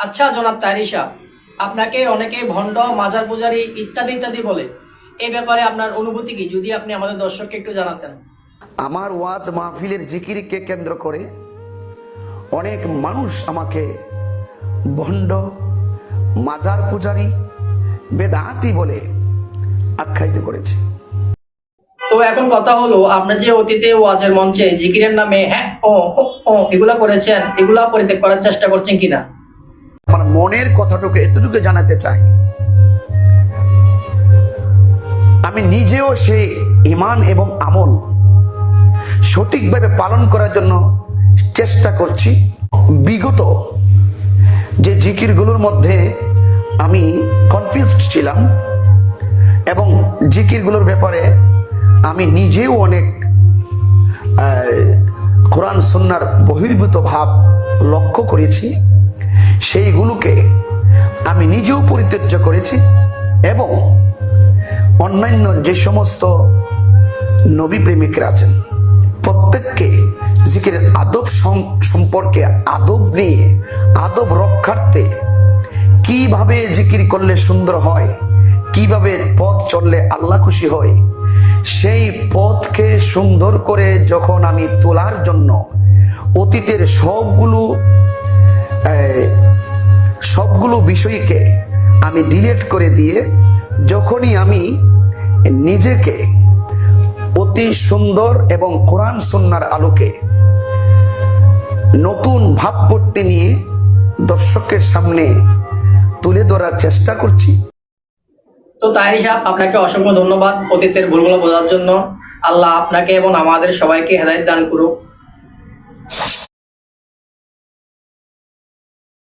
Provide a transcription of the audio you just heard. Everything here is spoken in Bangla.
আচ্ছা জনাব তাহেরী সাহেব, আপনাকে অনেকে ভণ্ড, মাজার পূজারী ইত্যাদি ইত্যাদি বলে। এই ব্যাপারে আপনার অনুভূতি কি, যদি আপনি আমাদের দর্শককে একটু জানাতেন। আমার ওয়াজ মাহফিলের জিকিরকে কেন্দ্র করে অনেক মানুষ আমাকে ভণ্ড, মাজার পূজারী, বেদাতি বলে আখ্যায়িত করেছে। তো এখন কথা হলো, আপনি যে অতীতে ওয়াজের মঞ্চে জিকিরের নামে হ্যাঁ ও ও ও এগুলা করেছেন, এগুলা পরিত্যাগ করার চেষ্টা করছেন কিনা? আমার মনের কথাটুকু এতটুকু জানাতে চাই, আমি নিজেও সেই ঈমান এবং আমল সঠিকভাবে পালন করার জন্য চেষ্টা করছি। বিগত যে জিকিরগুলোর মধ্যে আমি কনফিউজড ছিলাম এবং জিকিরগুলোর ব্যাপারে আমি নিজেও অনেক কোরআন সুন্নাহর বহির্ভূত ভাব লক্ষ্য করেছি, সেইগুলোকে আমি নিজেও পরিত্যাজ্য করেছি এবং অন্যান্য যে সমস্ত নবী প্রেমিকরা আছেন প্রত্যেককে জিকিরের আদব সম্পর্কে, আদব নিয়ে, আদব রক্ষার্থে কিভাবে জিকির করলে সুন্দর হয়, কিভাবে পথ চললে আল্লাহ খুশি হয়, সেই পথকে সুন্দর করে যখন আমি তোলার জন্য অতীতের সবগুলো বিষয়কে আমি ডিলিট করে দিয়ে যখনই আমি নিজেকে অতি সুন্দর এবং কোরআন সুন্নাহর আলোকে নতুন ভাবমূর্তি নিয়ে দর্শকের সামনে তুলে ধরার চেষ্টা করছি। তো তাহেরী সাহেব, আপনাকে অসংখ্য ধন্যবাদ অতীতের ভুলগুলো বোঝার জন্য। আল্লাহ আপনাকে এবং আমাদের সবাইকে হেদায়েত দান করুক।